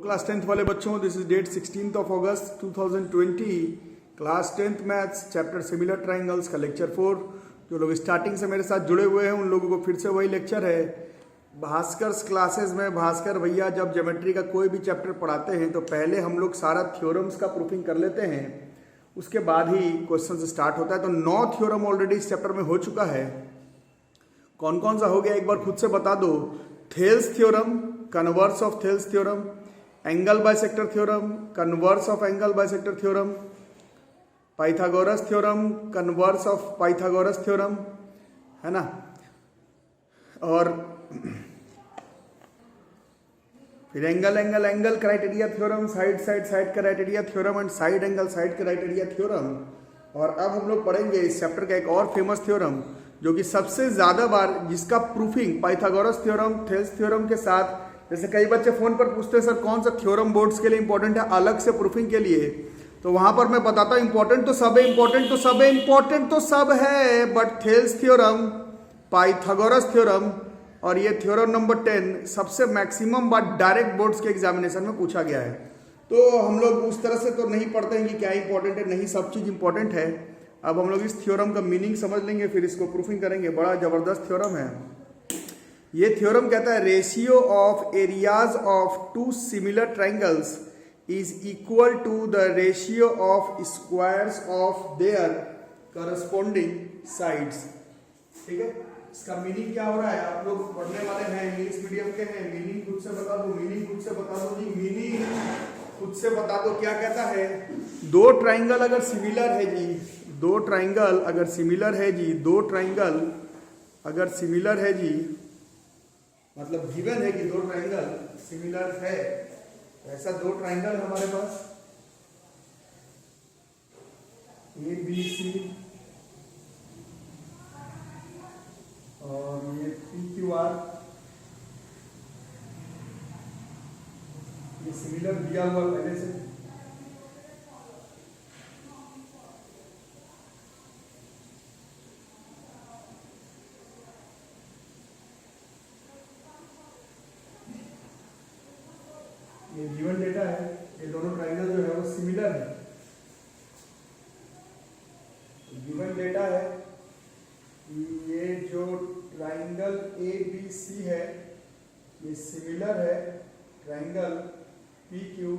Class 10th वाले बच्चों, this is date 16th of August 2020, class 10th maths chapter similar triangles का lecture 4। जो लोग स्टार्टिंग से मेरे साथ जुड़े हुए हैं उन लोगों को फिर से वही लेक्चर है। भास्कर क्लासेस में भास्कर भैया जब ज्योमेट्री का कोई भी चैप्टर पढ़ाते हैं तो पहले हम लोग सारा थ्योरम्स का प्रूफिंग कर लेते हैं, उसके बाद ही क्वेश्चन स्टार्ट होता है। तो 9 थ्योरम ऑलरेडी इस चैप्टर में हो चुका है। कौन कौन सा हो गया एक बार खुद से बता दो। Thales theorem, converse of Thales theorem, angle bisector theorem, converse of angle bisector theorem, Pythagoras theorem, converse of Pythagoras theorem, है ना। और फिर angle angle angle criteria theorem, side side side criteria theorem and side angle side criteria theorem. और अब हम लोग पढ़ेंगे इस चैप्टर का एक और फेमस थ्योरम जो कि सबसे ज्यादा बार जिसका proofing Pythagoras theorem, Thales theorem के साथ, जैसे कई बच्चे फोन पर पूछते हैं सर कौन सा थ्योरम बोर्ड्स के लिए इंपॉर्टेंट है अलग से प्रूफिंग के लिए, तो वहां पर मैं बताता हूं इंपॉर्टेंट तो सब है, इंपॉर्टेंट तो सब है, इंपॉर्टेंट तो सब है, but Thales theorem, Pythagoras theorem और ये थ्योरम नंबर 10 सबसे मैक्सिमम बार डायरेक्ट बोर्ड्स के एग्जामिनेशन में पूछा गया है। तो हम लोग उस तरह से तो नहीं पढ़ते हैं कि क्या इंपॉर्टेंट है, नहीं, सब चीज इंपॉर्टेंट है। अब हम लोग इस थ्योरम का मीनिंग समझ लेंगे, फिर इसको प्रूफिंग करेंगे। बड़ा जबरदस्त थ्योरम है ये। थ्योरम कहता है ratio of areas of two similar triangles is equal to the ratio of squares of their corresponding sides. ठीक है, इसका मीनिंग क्या हो रहा है, आप लोग पढ़ने वाले हैं, इंग्लिश मीडियम के हैं, मीनिंग खुद से बता दो, मीनिंग खुद से बता दो जी, मीनिंग खुद से बता दो। क्या कहता है, दो ट्राइंगल अगर सिमिलर है जी, दो ट्राइंगल अगर सिमिलर है जी, दो ट्राइंगल अगर सिमिलर है जी, मतलब गिवन है कि दो ट्राइंगल सिमिलर है, ऐसा दो ट्राइंगल है हमारे पास ए बी सी और ये पी क्यू आर, ये सिमिलर दिया हुआ पहले से। ये गिवन डेटा है, ये दोनों ट्राइंगल जो है वो सिमिलर है। गिवन डेटा है ये जो ट्राइंगल ए बी सी है ये सिमिलर है ट्राइंगल पी क्यू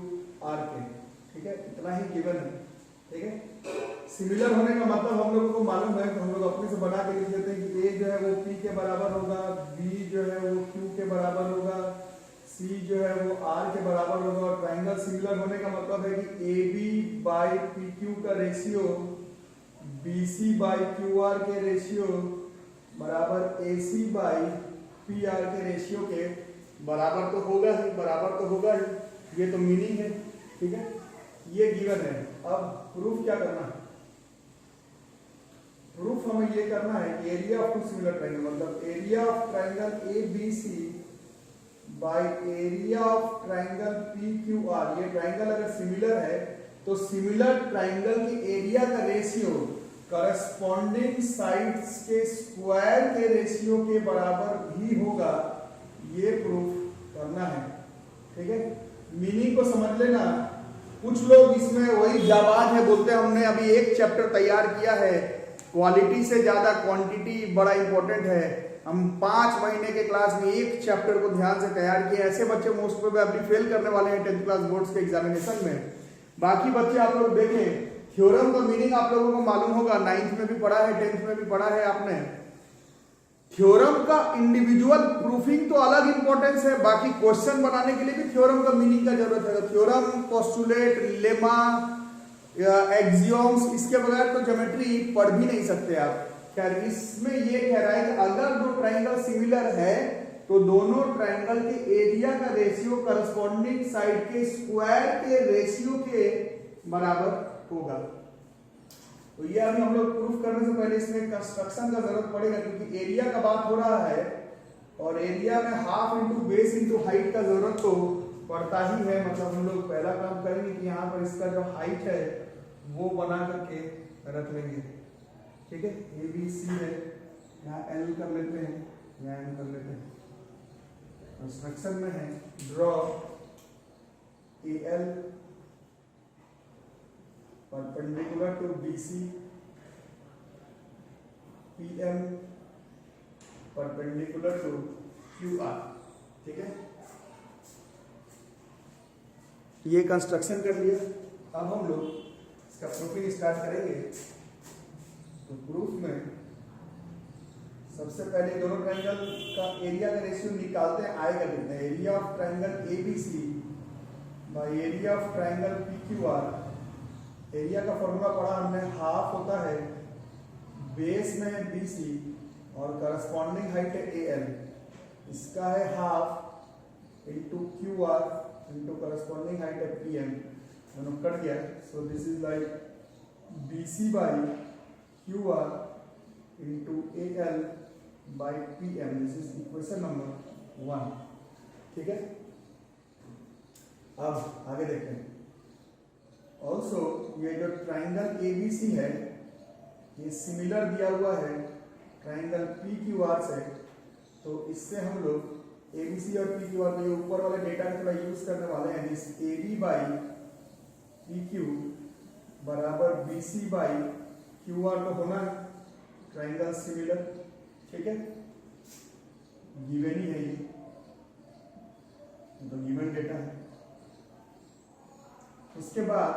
आर के। ठीक है, इतना ही गिवन है। ठीक है, सिमिलर होने का मतलब हम लोगों को मालूम है, तो हम लोग अपने से बना के लिख देते हैं कि ए जो है वो पी के बराबर होगा, बी जो है वो क्यू के बराबर होगा, सी जो है वो आर के बराबर होगा। और ट्राइंगल सिमिलर होने का मतलब है कि A B by P Q का ratio B C by Q R के रेशियो बराबर A C by P R के रेशियो के बराबर तो होगा ही, बराबर तो होगा ही। ये तो मीनिंग है। ठीक है, ये गिवन है। अब प्रूफ क्या करना है, प्रूफ हमें ये करना है कि area of two similar triangle, मतलब area of triangle A B C by area of triangle P Q R. ये ट्राइंगल अगर सिमिलर है तो सिमिलर ट्राइंगल के एरिया का रेशियो करस्पॉन्डिंग साइड्स के स्क्वायर के रेशियो के बराबर भी होगा, ये प्रूफ करना है। ठीक है, मीनिंग को समझ लेना। कुछ लोग इसमें वही जाबाज है, बोलते हैं हमने अभी एक चैप्टर तैयार किया है, क्वालिटी से ज्यादा क्वांटिटी बड़ा इंपॉर्टेंट है, हम 5 महीने के क्लास में एक चैप्टर को ध्यान से तैयार किए। ऐसे बच्चे मोस्ट प्रोबेबली फेल करने वाले हैं 10th क्लास बोर्ड्स के एग्जामिनेशन में। बाकी बच्चे आप लोग देखें, थ्योरम का मीनिंग आप लोगों को मालूम होगा, 9th में भी पढ़ा है, 10th में भी पढ़ा है आपने। थ्योरम का इंडिविजुअल प्रूफिंग तो अलग इंपॉर्टेंस है, बाकी क्वेश्चन बनाने के लिए भी थ्योरम का मीनिंग का जरूरत है। थ्योरम, पोस्टुलेट, लेमा, एक्सियोम्स, इसके बगैर तो ज्योमेट्री पढ़ भी नहीं सकते आप। खैर, इसमें ये कह रहा है कि अगर दो ट्राइंगल सिमिलर है तो दोनों ट्राइंगल के एरिया का रेशियो करस्पॉन्डिंग साइड के स्क्वायर के रेशियो के बराबर होगा। तो ये अभी हम लोग प्रूफ करने से पहले इसमें कंस्ट्रक्शन का जरूरत पड़ेगा, क्योंकि एरिया का बात हो रहा है और एरिया में half into base into height का जरूरत तो पड़ता ही है। मतलब हम लोग पहला काम करेंगे कि यहाँ पर इसका जो हाइट है वो बना करके रख लेंगे। ठीक है, ए बी सी है, यहाँ एल कर लेते हैं, यहाँ एम कर लेते हैं। कंस्ट्रक्शन में है draw AL perpendicular to BC, PM perpendicular to QR। ठीक है, ये कंस्ट्रक्शन कर लिया। अब हम लोग इसका प्रूफिंग स्टार्ट करेंगे। तो प्रूफ में सबसे पहले दोनों ट्रायंगल का एरिया का रेशियो निकालते हैं। आएगा कितना? Area of triangle ABC by area of triangle PQR। Area का फॉर्मूला पढ़ा हमने, हाफ होता है बेस में BC और करस्पॉन्डिंग हाइट है AL। इसका है half into QR into corresponding height है PM। दोनों कट गया, so this is like BC by QR into AL by PM। This is equation number 1। ठीक है, अब आगे देखते हैं। ऑल्सो ये जो ट्राइंगल ABC है ये सिमिलर दिया हुआ है ट्राइंगल PQR से। तो इससे हम लोग ABC और PQR के ऊपर वाले डेटा का थोड़ा यूज करने वाले हैं। दिस AB बाई PQ बराबर BC बाई QR को होना है ट्राइंगल सिमिलर। ठीक है, गिवन ही है ये, तो गिवन डेटा है। उसके बाद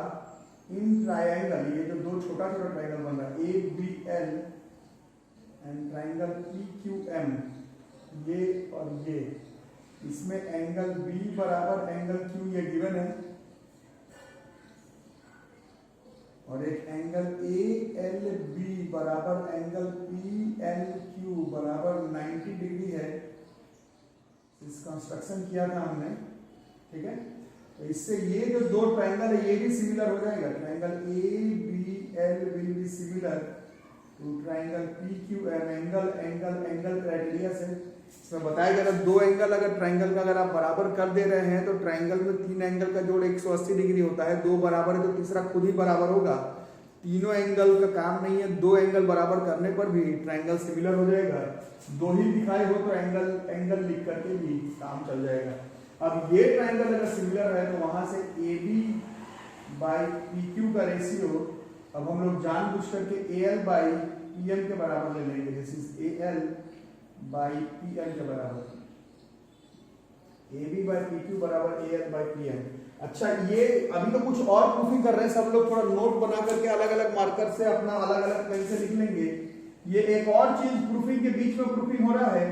इन ट्रायंगल, ये जो दो छोटा छोटा ट्रायंगल बन रहा है ABL एंड ट्रायंगल PQM, ये और ये, इसमें एंगल B बराबर एंगल Q ये गिवन है, और एक एंगल ALB बराबर एंगल PLQ बराबर 90 डिग्री है। इस कंस्ट्रक्शन किया था हमने। ठीक है, तो इससे ये जो दो ट्रायंगल है ये भी सिमिलर हो जाएगा। Triangle ABL will be similar to triangle PQM। Angle angle angle criteria से इसमें बताया गया था, दो एंगल अगर ट्रायंगल का अगर आप बराबर कर दे रहे हैं तो ट्रायंगल में तीन एंगल का जोड़ 180 डिग्री होता है। दो बराबर है तो तीसरा खुद ही बराबर होगा। तीनों एंगल का काम नहीं है, दो एंगल बराबर करने पर भी ट्रायंगल सिमिलर हो जाएगा। दो ही दिखाए हो तो एंगल एंगल लिख करके भी काम चल जाएगा। अब ये ट्रायंगल अगर सिमिलर है तो वहां से AB बाई PQ का रेशियो अब हम लोग जानबूझ करके AL बाई PM के बराबर ले लेंगे। This is AL by PM के बराबर, AB बाई PQ बराबर AL बाई PM। अच्छा, ये अभी तो कुछ और प्रूफिंग कर रहे हैं सब लोग, थोड़ा नोट बना करके अलग अलग मार्कर से अपना अलग अलग पेन से लिख लेंगे। ये एक और चीज प्रूफिंग के बीच में प्रूफिंग हो रहा है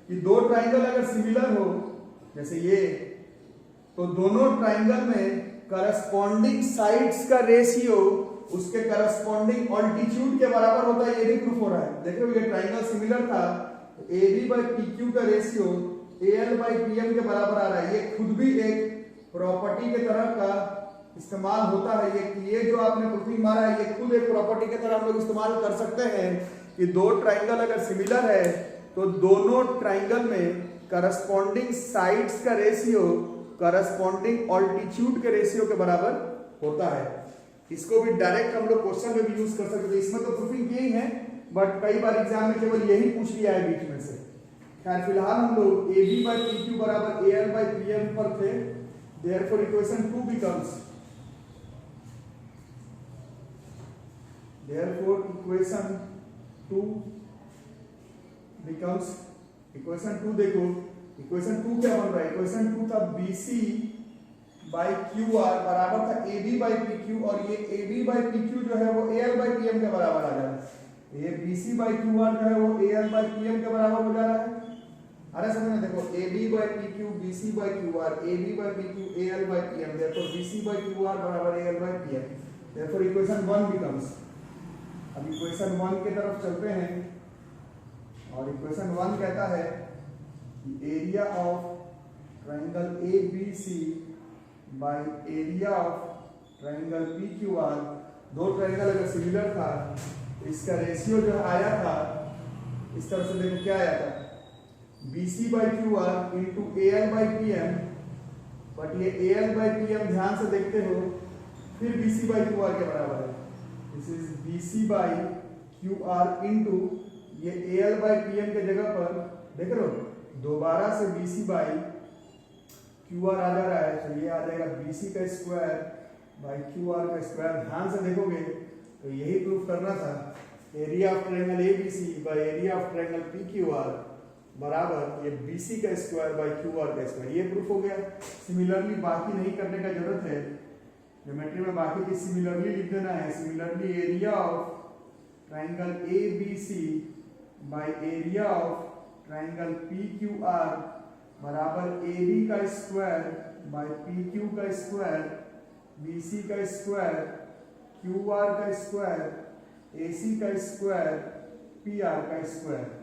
कि दो ट्रायंगल अगर सिमिलर हो जैसे ये, तो दोनों ट्रायंगल में करस्पॉन्डिंग साइड्स का रेशियो उसके करस्पॉन्डिंग ऑल्टीट्यूड के बराबर होता है। ये भी प्रूफ हो रहा है। देख रहे हो, ये ट्रायंगल सिमिलर था, AB बाई PQ का रेशियो AL बाई PM के बराबर आ रहा है। ये खुद भी एक प्रॉपर्टी के तरह का इस्तेमाल होता है। ये जो आपने प्रूफिंग मारा है ये खुद एक प्रॉपर्टी के तरह हम लोग इस्तेमाल कर सकते हैं कि दो ट्रायंगल अगर सिमिलर है तो दोनों ट्रायंगल में करस्पॉन्डिंग साइड्स का रेशियो करस्पॉन्डिंग ऑल्टीट्यूड के रेशियो के बराबर होता है। इसको भी डायरेक्ट हम लोग क्वेश्चन में भी यूज कर सकते हैं। इसमें तो प्रूफिंग यही है, बट कई बार एग्जाम में केवल यही पूछ लिया है बीच में से। खैर फिलहाल हम लोग AB बाई PQ बराबर AL बाई PM पर थे। Therefore equation 2 becomes, therefore equation 2 becomes, equation 2 देखो, equation 2 क्या बन रहा है? equation 2 था BC बाई QR बराबर था AB बाई PQ, और ये AB बाई PQ जो है वो AL बाई PM के बराबर आ जा रहा है। ये BC बाई QR जो है वो AL बाई PM के बराबर हो जा रहा है। अरे समझ में देखो, AB by PQ BC by QR, AB by PQ AL by PM, therefore BC by QR बराबर AL by PM, therefore equation 1 becomes। अब इक्वेशन 1 की तरफ चलते हैं, और इक्वेशन 1 कहता है कि area of triangle ABC by area of triangle PQR, दो ट्रायंगल अगर सिमिलर था इसका रेशियो जो आया था इस तरह से, देखो क्या आया था, BC by QR into AL by PM, but ये AL बाई PM ध्यान से देखते हो फिर BC बाई QR के बराबर है। This is BC by QR into ये AL बाई PM के जगह पर देख रहे हो दोबारा से BC बाई क्यू आर आ जा रहा है, तो ये आ जाएगा बी सी का स्क्वायर बाई क्यू आर का स्क्वायर। ध्यान से देखोगे तो यही प्रूफ करना था, area of triangle A B C by area of triangle P Q R बराबर ये बी सी का स्क्वायर बाई क्यू आर का स्क्वायर। ये प्रूफ हो गया। सिमिलरली बाकी नहीं करने का जरूरत है, ज्योमेट्री में बाकी की सिमिलरली लिख देना है। Similarly area of triangle A B C by area of triangle P Q R बराबर ए बी का स्क्वायर बाई पी क्यू का स्क्वायर बी सी का स्क्वायर क्यू आर का स्क्वायर ए सी का स्क्वायर पी आर का square.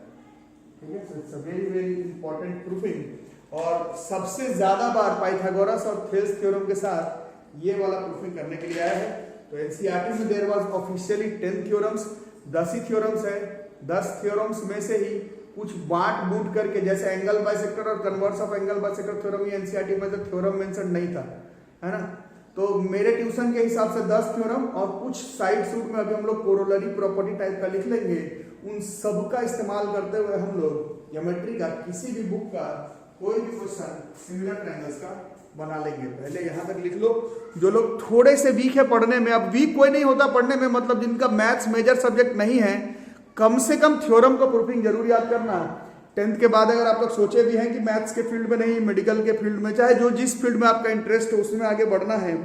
ठीक है, so it's a very very important proofing. और सबसे ज्यादा बार पाइथागोरस और थेल्स थ्योरम के साथ ये वाला प्रूफिंग करने के लिए आया है। तो एनसीईआरटी में देयर वाज ऑफिशियली 10 थ्योरम्स, 10 ही थ्योरम्स है। 10 थ्योरम्स में से ही कुछ बांट बूट करके, जैसे एंगल बाइसेक्टर और converse of angle bisector theorem, ये एनसीईआरटी में तो थ्योरम मेंशन नहीं था, है ना। तो मेरे ट्यूशन के हिसाब से 10 थ्योरम और कुछ साइड सूट में अभी हम लोग कोरोलरी प्रॉपर्टी टाइप का लिख लेंगे। उन सब का इस्तेमाल करते हुए हम लोग ज्योमेट्री का किसी भी बुक का कोई भी क्वेश्चन सिमिलर ट्रायंगल्स का बना लेंगे। पहले यहां तक लिख लो। जो लोग थोड़े से वीक है पढ़ने में, अब वीक कोई नहीं होता पढ़ने में, मतलब जिनका मैथ्स मेजर सब्जेक्ट नहीं है, कम से कम थ्योरम का प्रूफिंग जरूर याद करना। 10th के बाद अगर आप लोग सोचे भी हैं कि मैथ्स के फील्ड में नहीं, मेडिकल के फील्ड में, चाहे जो जिस फील्ड में आपका इंटरेस्ट है उसमें आगे बढ़ना है,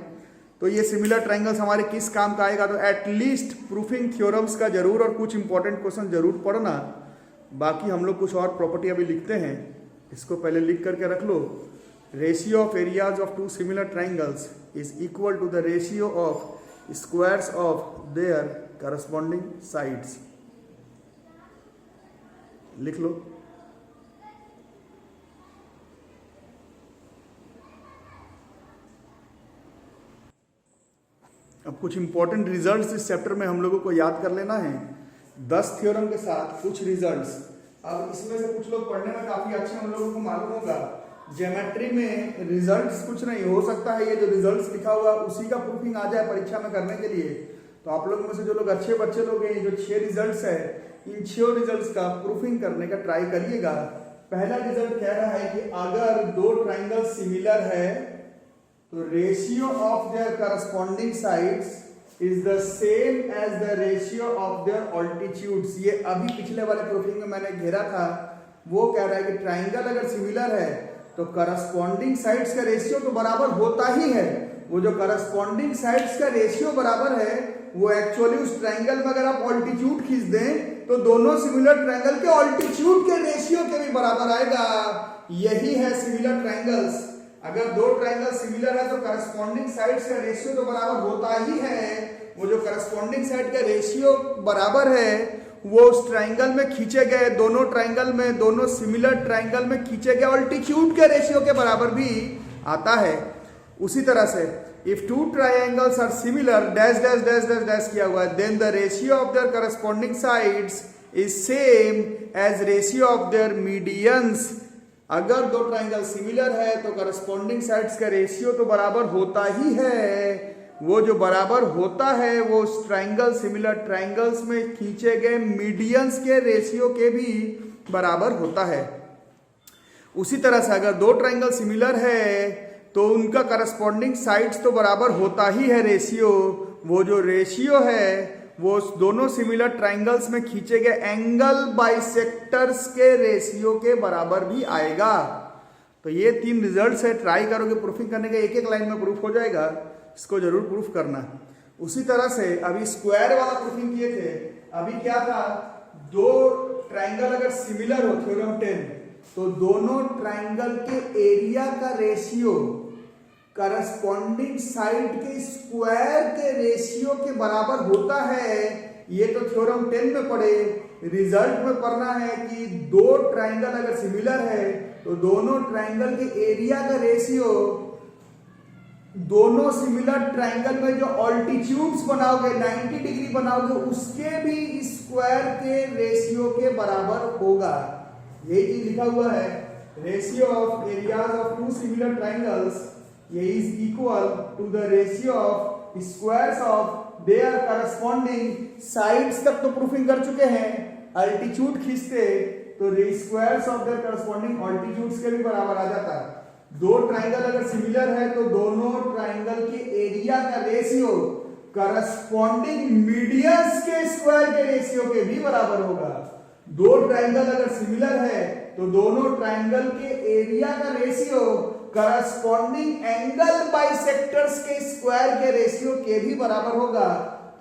तो ये सिमिलर ट्रायंगल्स हमारे किस काम का आएगा। तो एटलीस्ट प्रूफिंग थ्योरम्स का जरूर और कुछ इंपॉर्टेंट क्वेश्चन जरूर पढ़ना। बाकी हम लोग कुछ और प्रॉपर्टी अभी लिखते हैं, इसको पहले लिख करके रख लो। Ratio of areas of two similar triangles is equal to the ratio of squares of their corresponding sides. लिख लो। अब कुछ इंपॉर्टेंट रिजल्ट्स इस चैप्टर में हम लोगों को याद कर लेना है। 10 थ्योरम के साथ कुछ रिजल्ट्स। अब इसमें से कुछ लोग पढ़ने में काफी अच्छे, हम लोगों को मालूम होगा ज्योमेट्री में रिजल्ट्स कुछ नहीं हो सकता है, ये जो रिजल्ट्स लिखा हुआ उसी का प्रूफिंग आ जाए परीक्षा में करने के लिए। तो आप लोगों में से जो लोग अच्छे बच्चे लोग हैं, जो 6 रिजल्ट्स है, इन 6 रिजल्ट्स का प्रूफिंग करने का ट्राई करिएगा। पहला रिजल्ट कह रहा है कि अगर 2 ट्रायंगल सिमिलर है तो ratio of their corresponding sides is the same as the ratio of their altitudes. ये अभी पिछले वाले प्रूफिंग में मैंने घेरा था। वो कह रहा है कि ट्रायंगल अगर सिमिलर है तो करस्पॉन्डिंग साइड्स का रेशियो तो बराबर होता ही है। वो जो करस्पॉन्डिंग साइड्स का रेशियो बराबर है वो एक्चुअली उस ट्रायंगल में अगर आप ऑल्टीट्यूड खींच दें तो दोनों सिमिलर ट्रायंगल के ऑल्टीट्यूड के रेशियो के भी बराबर आएगा। यही है सिमिलर ट्रायंगल्स। अगर 2 ट्रायंगल सिमिलर है तो करस्पॉन्डिंग साइड्स का रेशियो तो बराबर होता ही है। वो जो करस्पॉन्डिंग साइड का रेशियो बराबर है वो उस ट्रायंगल में खींचे गए, दोनों ट्रायंगल में, दोनों सिमिलर ट्रायंगल में खींचे गए ऑल्टीट्यूड के रेशियो के बराबर भी आता है। उसी तरह से if 2 triangles are similar dash dash dash dash dash किया हुआ है, then the ratio of their corresponding sides is same as ratio of their medians. अगर 2 ट्रायंगल सिमिलर है तो करस्पॉन्डिंग साइड्स का रेशियो तो बराबर होता ही है। वो जो बराबर होता है वो उस ट्रायंगल, सिमिलर ट्रायंगल्स में खींचे गए मीडियंस के रेशियो के भी बराबर होता है। उसी तरह से अगर 2 ट्रायंगल सिमिलर है तो उनका करस्पॉन्डिंग साइड्स तो बराबर होता ही है रेशियो। वो जो रेशियो है वो दोनों सिमिलर ट्रायंगल्स में खींचे गए एंगल बाइसेक्टर्स के रेशियो के बराबर भी आएगा। तो ये 3 रिजल्ट्स है। ट्राई करोगे प्रूफिंग करने के, एक एक लाइन में प्रूफ हो जाएगा, इसको जरूर प्रूफ करना। उसी तरह से अभी स्क्वायर वाला प्रूफिंग किए थे। अभी क्या था, 2 ट्रायंगल अगर सिमिलर हो, थ्योरम 10, तो दोनों ट्रायंगल के एरिया का रेशियो करस्पॉन्डिंग साइड के स्क्वायर के रेशियो के बराबर होता है। ये तो थ्योरम 10 में पढ़े। रिजल्ट में पढ़ना है कि 2 ट्रायंगल अगर सिमिलर है तो दोनों ट्रायंगल के एरिया का रेशियो दोनों सिमिलर ट्रायंगल में जो ऑल्टीट्यूड्स बनाओगे, 90 डिग्री बनाओगे, उसके भी स्क्वायर के रेशियो के बराबर होगा। यही चीज लिखा हुआ है, ratio of areas of 2 similar triangles ये is equal to the ratio of squares of their corresponding sides. तक तो प्रूफिंग कर चुके हैं। अल्टीट्यूड खींचते तो squares of their corresponding altitudes के भी बराबर आ जाता है। दो ट्राइंगल अगर सिमिलर है तो दोनों ट्राइंगल के एरिया का रेशियो करस्पॉन्डिंग मीडियंस के स्क्वायर के रेशियो के भी बराबर होगा। दो ट्राइंगल अगर सिमिलर है तो दोनों ट्राइंगल के एरिया का रेशियो करस्पॉन्डिंग एंगल बाइसेक्टर्स के स्क्वायर के रेशियो के भी बराबर होगा।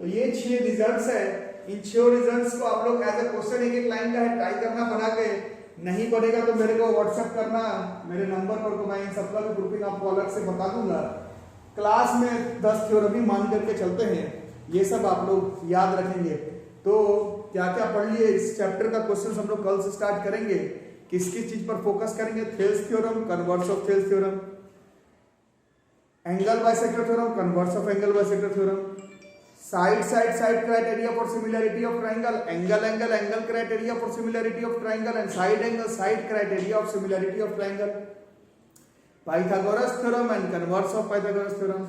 तो ये 6 रिजल्ट्स है। इन 6 रिजल्ट्स को आप लोग एज ए क्वेश्चन एक लाइन का है ट्राई करना बना के, नहीं बनेगा तो मेरे को व्हाट्सएप करना मेरे नंबर पर, तो मैं इन सबका भी ग्रुपिंग आपको अलग से बता दूंगा। क्लास में 10 थ्योरम ही मान करके चलते हैं, ये सब आप लोग याद रखेंगे। तो क्या क्या पढ़ लिए इस चैप्टर का क्वेश्चन हम लोग कल से स्टार्ट करेंगे। किस किस चीज पर फोकस करेंगे? Thales theorem, converse of Thales theorem, angle bisector theorem, converse of angle bisector theorem, side side side criteria for similarity of triangle, angle angle angle criteria for similarity of triangle and side angle side criteria of similarity of triangle, Pythagoras theorem and converse of Pythagoras theorem.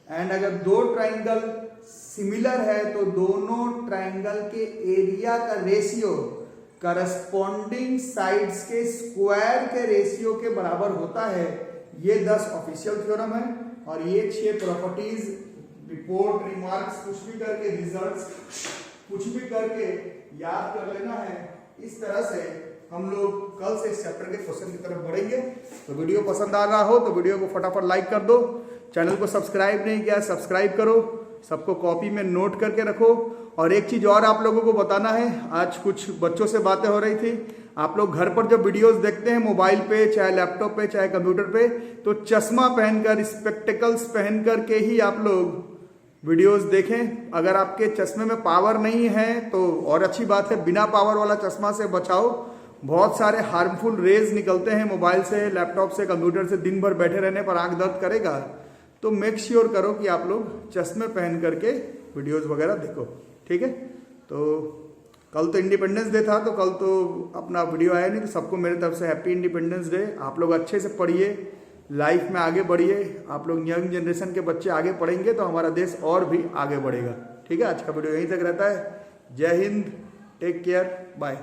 And अगर दो triangle similar है तो दोनों triangle के area का ratio corresponding sides के square के ratio के बराबर होता है। ये 10 ऑफिशियल थ्योरम है और ये 6 प्रॉपर्टीज, रिपोर्ट, रिमार्क्स कुछ भी करके, रिजल्ट्स कुछ भी करके याद कर लेना है। इस तरह से हम लोग कल से इस चैप्टर के क्वेश्चन की तरफ बढ़ेंगे। तो वीडियो पसंद आ रहा हो तो वीडियो को फटाफट लाइक कर दो, चैनल को सब्सक्राइब नहीं किया सब्सक्राइब करो, सबको कॉपी में नोट करके रखो। और एक चीज और आप लोगों को बताना है, आज कुछ बच्चों से बातें हो रही थी, आप लोग घर पर जब वीडियोस देखते हैं मोबाइल पे, चाहे लैपटॉप पे, चाहे कंप्यूटर पे, तो चश्मा पहनकर, स्पेक्टिकल्स पहन करके ही आप लोग वीडियोस देखें। अगर आपके चश्मे में पावर नहीं है तो और अच्छी बात है, बिना पावर वाला चश्मा से बचाओ। बहुत सारे हार्मफुल रेज निकलते हैं मोबाइल से, लैपटॉप से, कंप्यूटर से, दिन भर बैठे रहने पर आंख दर्द करेगा। तो मेक श्योर करो कि आप लोग चश्मे पहन करके वीडियोस वगैरह देखो, ठीक है। तो कल तो इंडिपेंडेंस डे था, तो कल तो अपना वीडियो आया नहीं, तो सबको मेरे तरफ से हैप्पी इंडिपेंडेंस डे। आप लोग अच्छे से पढ़िए, लाइफ में आगे बढ़िए। आप लोग यंग जनरेशन के बच्चे आगे पढ़ेंगे तो हमारा देश और भी आगे बढ़ेगा, ठीक है। आज का वीडियो यहीं तक रहता है। जय हिंद, टेक केयर, बाय।